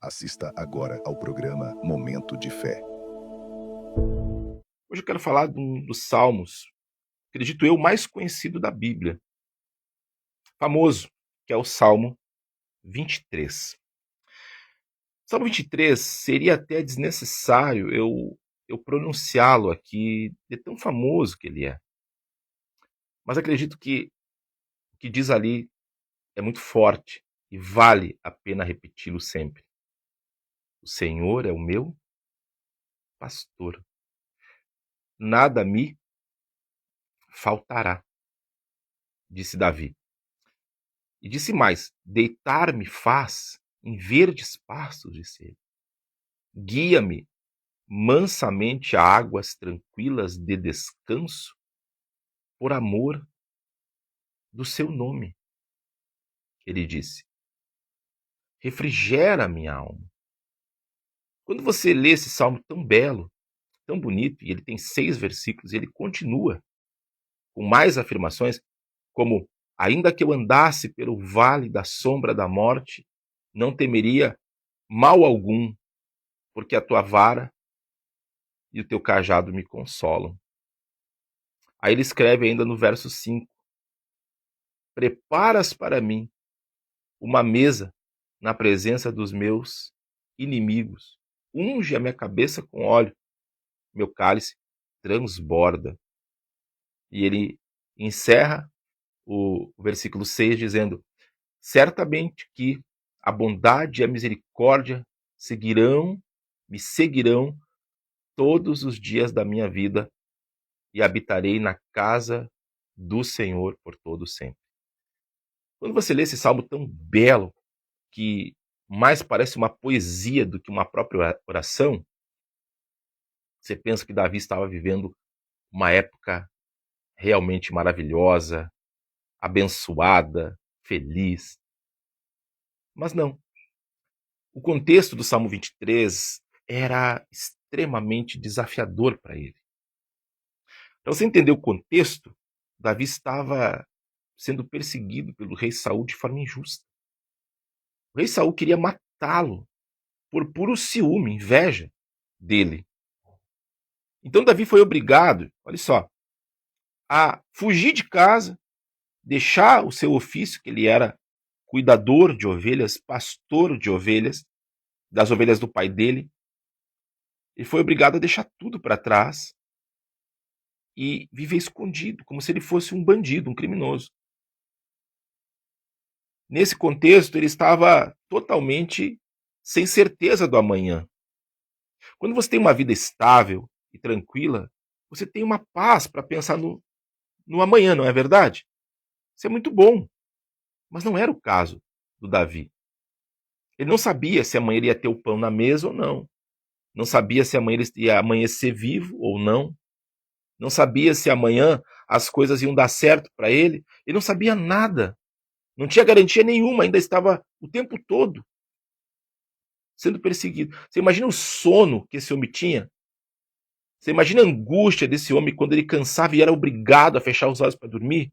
Assista agora ao programa Momento de Fé. Hoje eu quero falar de um dos salmos, acredito eu, mais conhecido da Bíblia, famoso, que é o Salmo 23. Salmo 23 seria até desnecessário eu pronunciá-lo aqui, de tão famoso que ele é. Mas acredito que o que diz ali é muito forte e vale a pena repeti-lo sempre. O Senhor é o meu pastor, nada me faltará, disse Davi. E disse mais: deitar-me faz em verdes pastos, disse ele. Guia-me mansamente a águas tranquilas de descanso, por amor do seu nome. Ele disse: refrigera minha alma. Quando você lê esse salmo tão belo, tão bonito, e ele tem 6 versículos, e ele continua com mais afirmações, como: ainda que eu andasse pelo vale da sombra da morte, não temeria mal algum, porque a tua vara e o teu cajado me consolam. Aí ele escreve ainda no verso 5: preparas para mim uma mesa na presença dos meus inimigos. Unge a minha cabeça com óleo, meu cálice transborda. E ele encerra o versículo 6 dizendo: certamente que a bondade e a misericórdia me seguirão todos os dias da minha vida, e habitarei na casa do Senhor por todo sempre. Quando você lê esse salmo tão belo, que mais parece uma poesia do que uma própria oração, você pensa que Davi estava vivendo uma época realmente maravilhosa, abençoada, feliz. Mas não. O contexto do Salmo 23 era extremamente desafiador para ele. Para você entender o contexto, Davi estava sendo perseguido pelo rei Saul de forma injusta. O rei Saul queria matá-lo por puro ciúme, inveja dele. Então Davi foi obrigado, olha só, a fugir de casa, deixar o seu ofício, que ele era cuidador de ovelhas, pastor de ovelhas, das ovelhas do pai dele. Ele foi obrigado a deixar tudo para trás e viver escondido, como se ele fosse um bandido, um criminoso. Nesse contexto, ele estava totalmente sem certeza do amanhã. Quando você tem uma vida estável e tranquila, você tem uma paz para pensar no amanhã, não é verdade? Isso é muito bom. Mas não era o caso do Davi. Ele não sabia se amanhã ele ia ter o pão na mesa ou não. Não sabia se amanhã ele ia amanhecer vivo ou não. Não sabia se amanhã as coisas iam dar certo para ele. Ele não sabia nada. Não tinha garantia nenhuma, ainda estava o tempo todo sendo perseguido. Você imagina o sono que esse homem tinha? Você imagina a angústia desse homem quando ele cansava e era obrigado a fechar os olhos para dormir?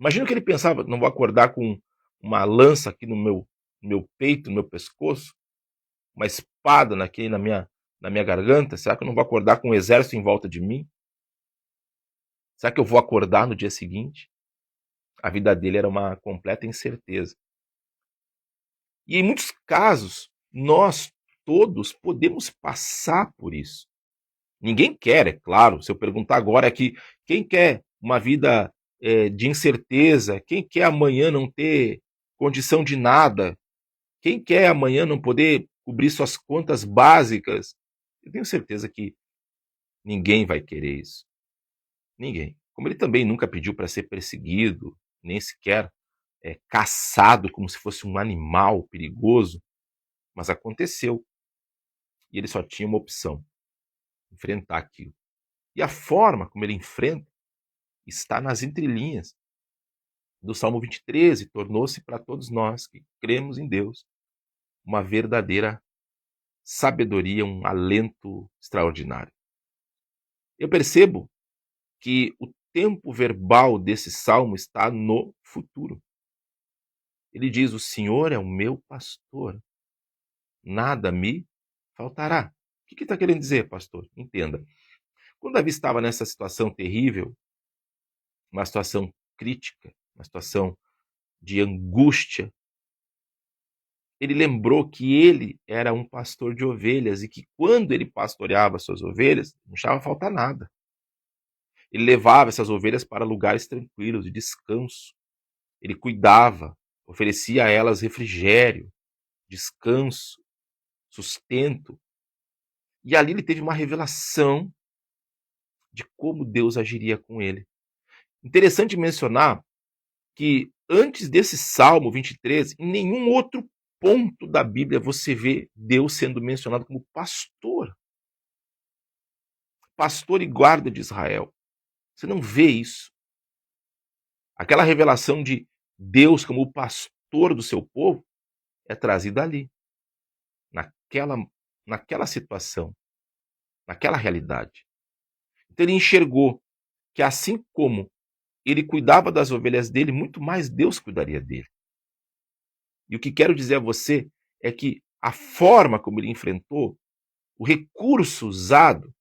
Imagina o que ele pensava: não vou acordar com uma lança aqui no meu peito, no meu pescoço, uma espada na minha garganta? Será que eu não vou acordar com um exército em volta de mim? Será que eu vou acordar no dia seguinte? A vida dele era uma completa incerteza. E em muitos casos, nós todos podemos passar por isso. Ninguém quer, é claro. Se eu perguntar agora aqui, quem quer uma vida de incerteza? Quem quer amanhã não ter condição de nada? Quem quer amanhã não poder cobrir suas contas básicas? Eu tenho certeza que ninguém vai querer isso. Ninguém. Como ele também nunca pediu para ser perseguido, nem sequer caçado como se fosse um animal perigoso, mas aconteceu. E ele só tinha uma opção: enfrentar aquilo. E a forma como ele enfrenta está nas entrelinhas do Salmo 23 e tornou-se para todos nós que cremos em Deus uma verdadeira sabedoria, um alento extraordinário. Eu percebo que o tempo verbal desse salmo está no futuro. Ele diz: o Senhor é o meu pastor, nada me faltará. O que está querendo dizer, pastor? Entenda. Quando Davi estava nessa situação terrível, uma situação crítica, uma situação de angústia, ele lembrou que ele era um pastor de ovelhas e que quando ele pastoreava suas ovelhas, não deixava faltar nada. Ele levava essas ovelhas para lugares tranquilos, de descanso. Ele cuidava, oferecia a elas refrigério, descanso, sustento. E ali ele teve uma revelação de como Deus agiria com ele. Interessante mencionar que antes desse Salmo 23, em nenhum outro ponto da Bíblia você vê Deus sendo mencionado como pastor. Pastor e guarda de Israel. Você não vê isso. Aquela revelação de Deus como o pastor do seu povo é trazida ali, naquela situação, naquela realidade. Então ele enxergou que assim como ele cuidava das ovelhas dele, muito mais Deus cuidaria dele. E o que quero dizer a você é que a forma como ele enfrentou, o recurso usado,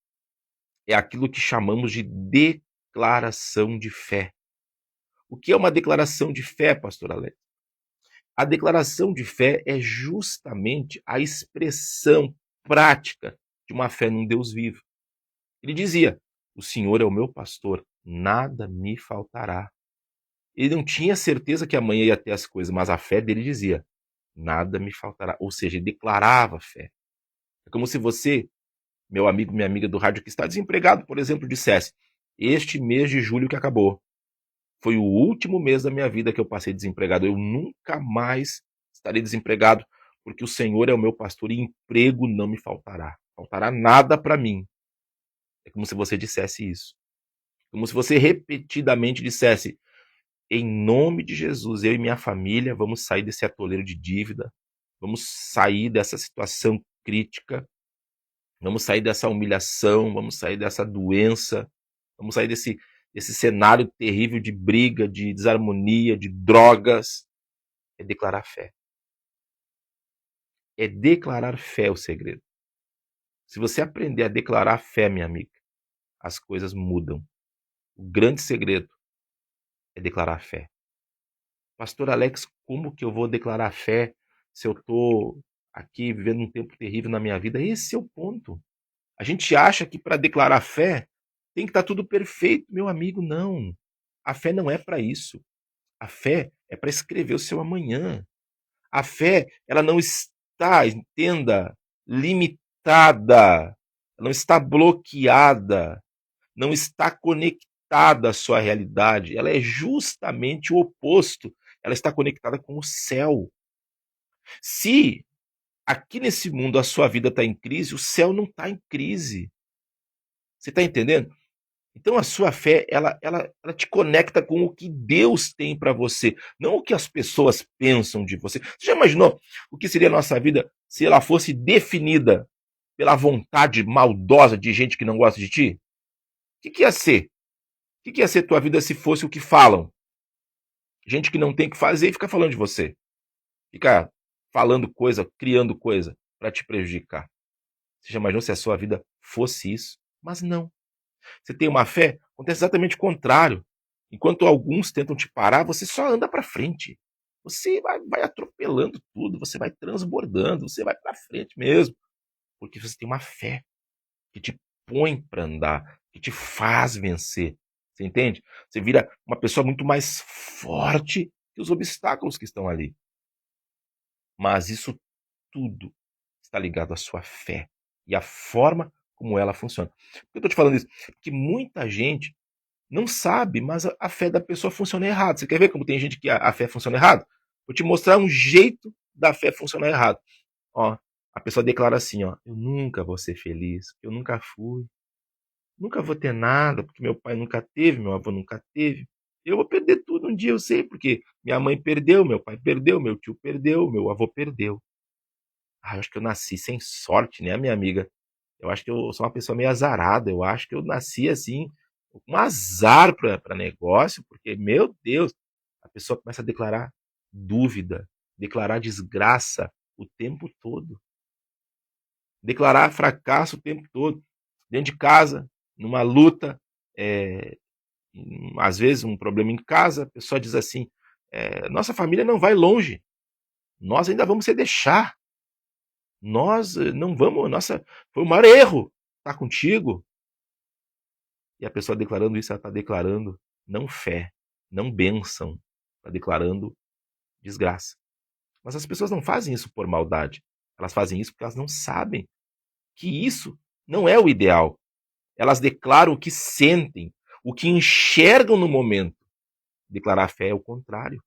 é aquilo que chamamos de declaração de fé. O que é uma declaração de fé, pastor Alex? A declaração de fé é justamente a expressão prática de uma fé num Deus vivo. Ele dizia: o Senhor é o meu pastor, nada me faltará. Ele não tinha certeza que amanhã ia ter as coisas, mas a fé dele dizia: nada me faltará. Ou seja, ele declarava fé. É como se você, meu amigo, minha amiga do rádio que está desempregado, por exemplo, dissesse: este mês de julho que acabou foi o último mês da minha vida que eu passei desempregado. Eu nunca mais estarei desempregado, porque o Senhor é o meu pastor e emprego não me faltará. Faltará nada para mim. É como se você dissesse isso. Como se você repetidamente dissesse: em nome de Jesus, eu e minha família vamos sair desse atoleiro de dívida, vamos sair dessa situação crítica, vamos sair dessa humilhação, vamos sair dessa doença, vamos sair desse cenário terrível de briga, de desarmonia, de drogas. É declarar fé. É declarar fé o segredo. Se você aprender a declarar fé, minha amiga, as coisas mudam. O grande segredo é declarar fé. Pastor Alex, como que eu vou declarar fé se eu estou aqui vivendo um tempo terrível na minha vida? Esse é o ponto. A gente acha que para declarar fé tem que estar tudo perfeito. Meu amigo, não. A fé não é para isso. A fé é para escrever o seu amanhã. A fé, ela não está, entenda, limitada, não está bloqueada, não está conectada à sua realidade. Ela é justamente o oposto. Ela está conectada com o céu. Se aqui nesse mundo a sua vida está em crise, o céu não está em crise. Você está entendendo? Então a sua fé, ela te conecta com o que Deus tem para você, não o que as pessoas pensam de você. Você já imaginou o que seria a nossa vida se ela fosse definida pela vontade maldosa de gente que não gosta de ti? O que ia ser? O que ia ser tua vida se fosse o que falam? Gente que não tem o que fazer e fica falando de você. Fica falando coisa, criando coisa para te prejudicar. Você já imaginou se a sua vida fosse isso? Mas não. Você tem uma fé, acontece exatamente o contrário. Enquanto alguns tentam te parar, você só anda para frente. Você vai atropelando tudo, você vai transbordando, você vai para frente mesmo. Porque você tem uma fé que te põe para andar, que te faz vencer. Você entende? Você vira uma pessoa muito mais forte que os obstáculos que estão ali. Mas isso tudo está ligado à sua fé e à forma como ela funciona. Por que eu estou te falando isso? Porque muita gente não sabe, mas a fé da pessoa funciona errado. Você quer ver como tem gente que a fé funciona errado? Vou te mostrar um jeito da fé funcionar errado. Ó, a pessoa declara assim, ó: eu nunca vou ser feliz, eu nunca fui, nunca vou ter nada, porque meu pai nunca teve, meu avô nunca teve. Eu vou perder tudo um dia, eu sei, porque minha mãe perdeu, meu pai perdeu, meu tio perdeu, meu avô perdeu. Ah, eu acho que eu nasci sem sorte, né, minha amiga? Eu acho que eu sou uma pessoa meio azarada. Eu acho que eu nasci assim, com um azar para negócio, porque, meu Deus, a pessoa começa a declarar dúvida, declarar desgraça o tempo todo, declarar fracasso o tempo todo, dentro de casa, numa luta, às vezes um problema em casa, a pessoa diz assim, nossa família não vai longe, nós ainda vamos se deixar, nós não vamos, foi o maior erro estar contigo. E a pessoa declarando isso, ela está declarando não fé, não bênção, está declarando desgraça. Mas as pessoas não fazem isso por maldade, elas fazem isso porque elas não sabem que isso não é o ideal. Elas declaram o que sentem, o que enxergam no momento. Declarar fé é o contrário.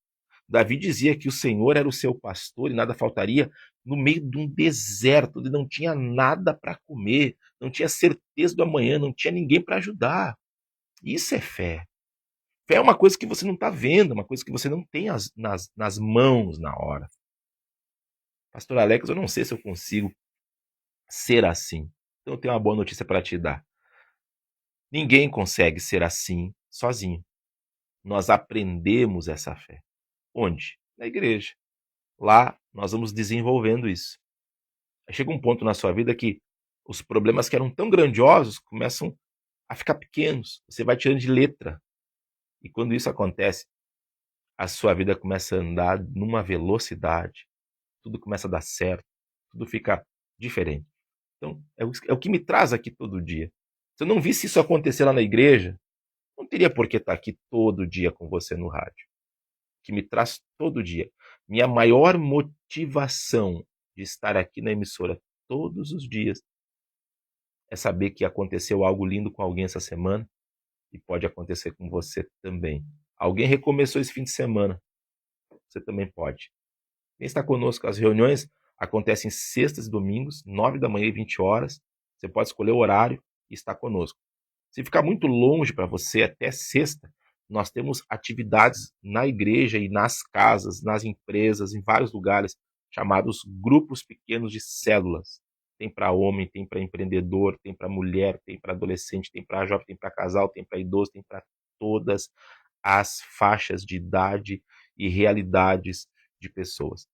Davi dizia que o Senhor era o seu pastor e nada faltaria no meio de um deserto, onde não tinha nada para comer, não tinha certeza do amanhã, não tinha ninguém para ajudar. Isso é fé. Fé é uma coisa que você não está vendo, uma coisa que você não tem nas mãos na hora. Pastor Alex, eu não sei se eu consigo ser assim. Então eu tenho uma boa notícia para te dar. Ninguém consegue ser assim sozinho. Nós aprendemos essa fé. Onde? Na igreja. Lá nós vamos desenvolvendo isso. Aí chega um ponto na sua vida que os problemas que eram tão grandiosos começam a ficar pequenos. Você vai tirando de letra. E quando isso acontece, a sua vida começa a andar numa velocidade. Tudo começa a dar certo. Tudo fica diferente. Então, é o que me traz aqui todo dia. Se eu não visse isso acontecer lá na igreja, não teria por que estar aqui todo dia com você no rádio. Que me traz todo dia. Minha maior motivação de estar aqui na emissora todos os dias é saber que aconteceu algo lindo com alguém essa semana e pode acontecer com você também. Alguém recomeçou esse fim de semana. Você também pode. Quem está conosco, as reuniões acontecem sextas e domingos, 9 da manhã e 20 horas. Você pode escolher o horário e estar conosco. Se ficar muito longe para você, até sexta, nós temos atividades na igreja e nas casas, nas empresas, em vários lugares, chamados grupos pequenos de células. Tem para homem, tem para empreendedor, tem para mulher, tem para adolescente, tem para jovem, tem para casal, tem para idoso, tem para todas as faixas de idade e realidades de pessoas.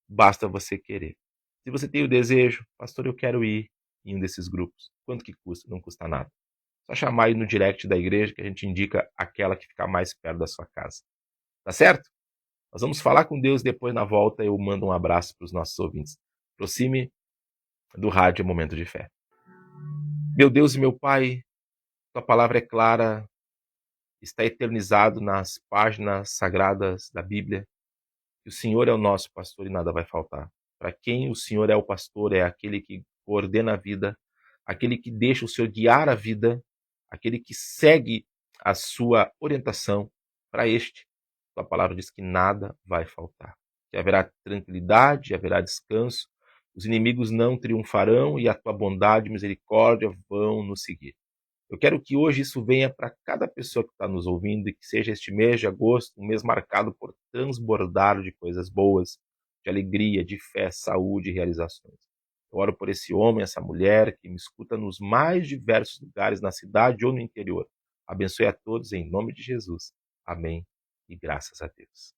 Basta você querer. Se você tem o desejo, pastor, eu quero ir em um desses grupos. Quanto que custa? Não custa nada. Só chamar aí no direct da igreja que a gente indica aquela que fica mais perto da sua casa. Tá certo? Nós vamos falar com Deus depois na volta. Eu mando um abraço para os nossos ouvintes. Aproxime do rádio Momento de Fé. Meu Deus e meu Pai, tua palavra é clara, está eternizado nas páginas sagradas da Bíblia. Que o Senhor é o nosso pastor e nada vai faltar. Para quem o Senhor é o pastor, é aquele que coordena a vida, aquele que deixa o Senhor guiar a vida, aquele que segue a sua orientação. Para este, a palavra diz que nada vai faltar, que haverá tranquilidade, haverá descanso, os inimigos não triunfarão e a tua bondade e misericórdia vão nos seguir. Eu quero que hoje isso venha para cada pessoa que está nos ouvindo e que seja este mês de agosto um mês marcado por transbordar de coisas boas, de alegria, de fé, saúde e realizações. Eu oro por esse homem, essa mulher que me escuta nos mais diversos lugares, na cidade ou no interior. Abençoe a todos em nome de Jesus. Amém e graças a Deus.